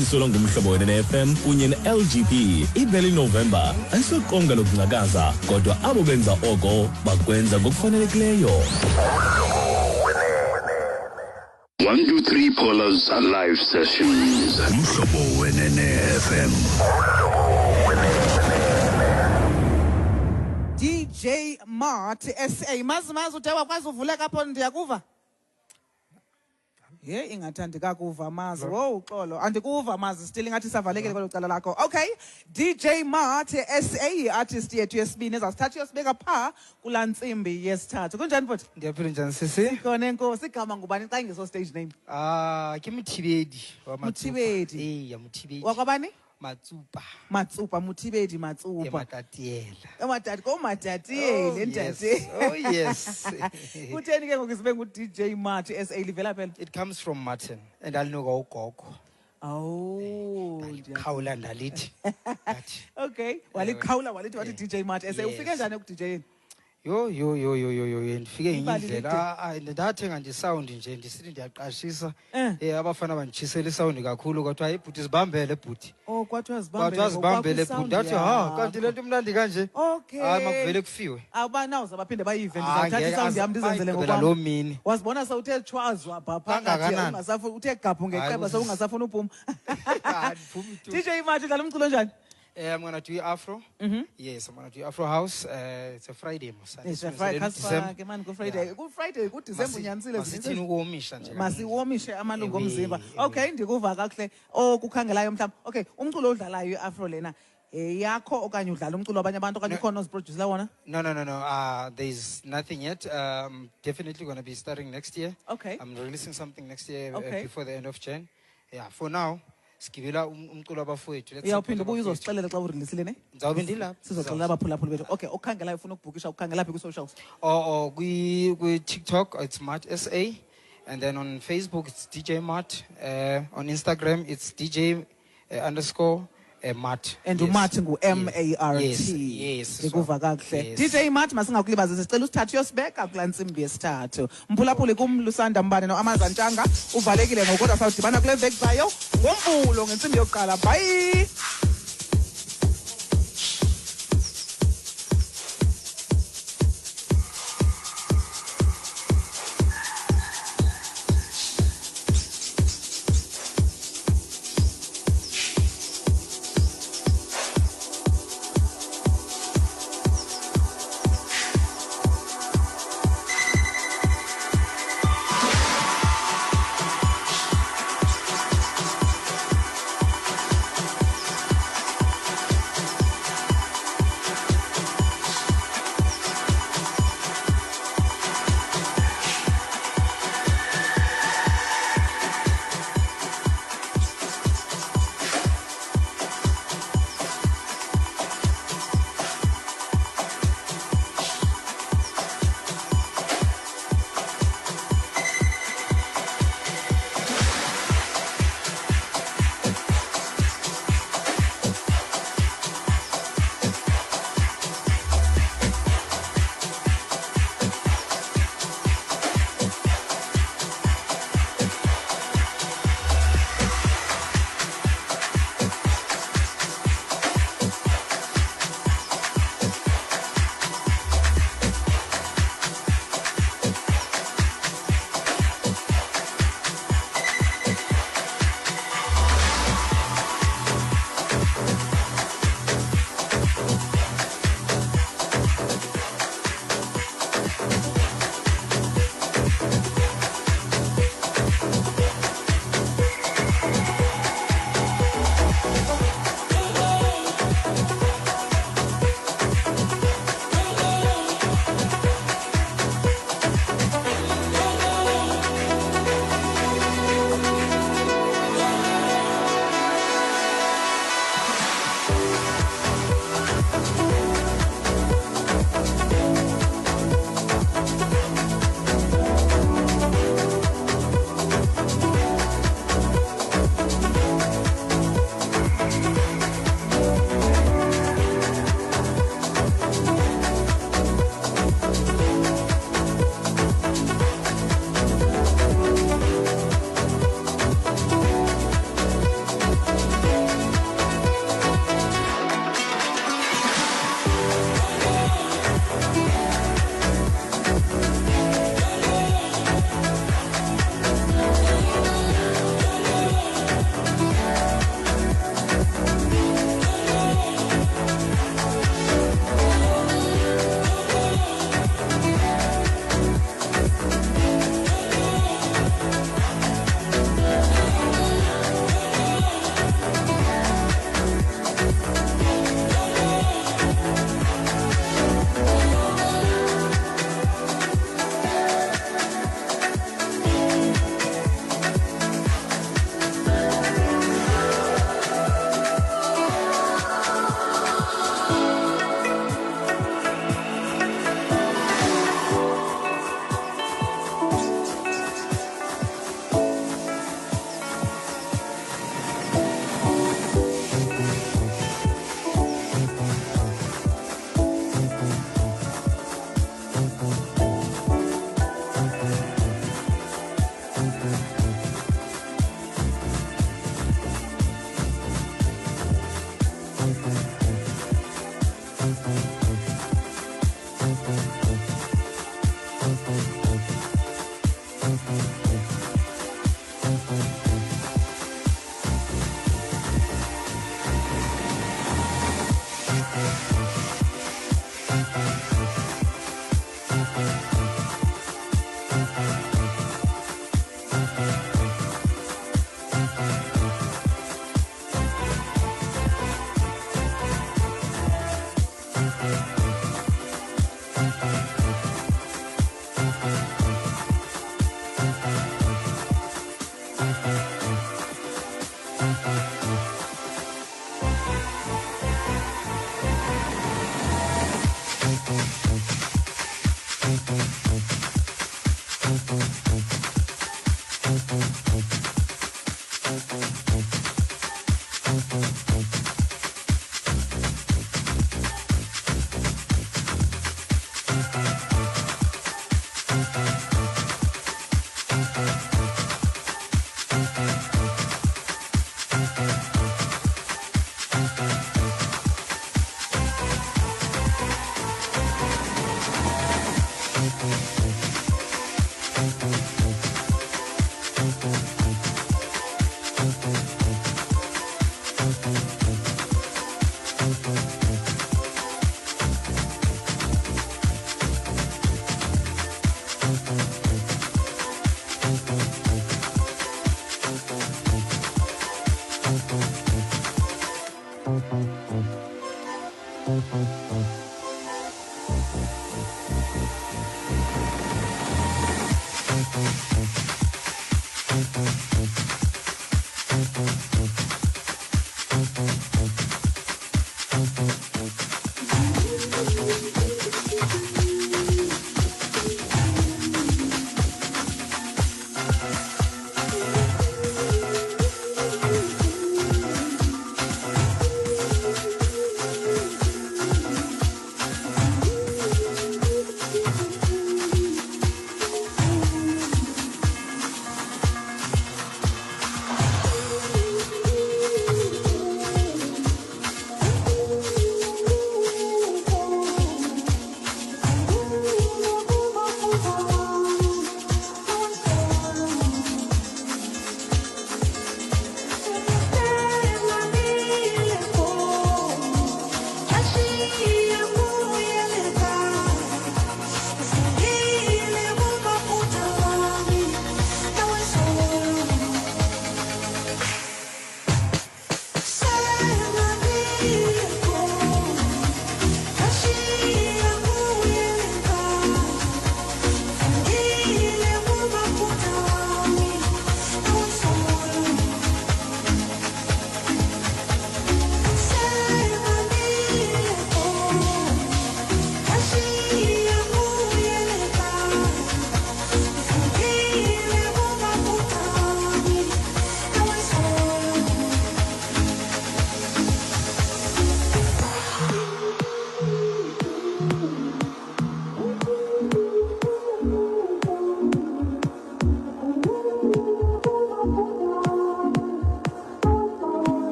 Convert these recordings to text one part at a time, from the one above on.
ezisolwa ngumhlobo wenene FM kunye ne-LGP ivele November ayisokonga lokuncakaza kodwa abo benza oko bakwenza ngokufanelekileyo. 123 Paula's live sessions. Umhlobo Wenene FM. DJ Mart SA mazi ude wakwazi uvuleka apho ndiyakuva. Ingathandi kakuva mazi. Wo uxolo andikuva mazi still ngathi savalekile kwelo cala lakho. Okay, DJ Mart SA artist yethu yesibini ezasithatha yosibeka pha kulantsimbi yesithathu. Kunjani futhi? Ndiyaphila njani sisi? Khona enkosi igama ngubani xa ngeso stage name? Ke Muthibedi wa Matsupa. Muthibedi. Ya Muthibedi. Wakwabani? Matsupa. Matsupa Muthibedi Matsupa. Matatiela. Matati ko Matatiela ndati. Oh yes. Kutheni ke ngokuzibeka ngu DJ Mart SA livela phela? It comes from Martin and alinuka ugogo. Oh, khawula ndalithi. Okay, walikhawula walithi wathi DJ Mart SA ufike njani ku DJ? Yo ndifike indlela ndathenga nje sound nje ndisithi ndiyaqashisa abafana bandichisela isound kakhulu kodwa hayi bhuti sibambele bhuti. Oh kwathiwa sibambele bhuti ndathi kanti lento imnandi kanje. Okay, hayi makuvele kufiwe abana uzabaphinde bayive ndizathatha isound yami ndizenzele ngokwami lo mini wazibona sewuthe chwazwa phapha ngathi ungasafuna uthe gabhu ngeqeba sewungasafuna uphuma. DJ Mart dlala umculo njani? I'm gonna do Afro. Yes, I'm gonna do Afro House. It's a Friday, It's a Friday. Good Friday. Good Friday. Good December. Masithini ukuwomisha nje. Masiwomishe amalungu omzimba. Okay, ndikuva kahle. Kukhangelayo mhlawumbe. Okay, umculo odlalayo iAfro lena yakho okanye udlala umculo wabanye abantu okanye ukhona oziproducer wona? No. There's nothing yet. Definitely gonna be starting next year. Okay. I'm releasing something next year before the end of Jan. Yeah, for now. Sikibela umculo abafowethu. Uyaphinda ubuyizosixelela xa urelease ne? Ngizawube ndilapha. Sizoxelela abaphulaphuli bethu. Okay, okhangelayo ufuna ukubhukisha ukhangela phi ku socials? Kwi TikTok it's Mart SA, and then on Facebook it's DJ Mart. On Instagram it's DJ Mart. And Mart ngu MART. Yes. Ngikuva kahle. DJ Mart masingakulibazisa sicela usithathu yosibeka kulantsimbi yesithathu. Mphulaphuli kumlusanda mbane no Amazantshanga uvalekile ngokodwa sawudibana kule veki zayo ngoMvulo ngentsimbi yokuqala. Bye.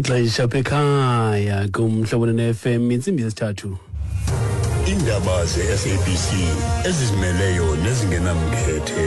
Lixesha ekhaya kumhlobo wenene FM intsimbi yesithathu. Indaba ze-SABC ezizimeleyo nezingenamkhethe.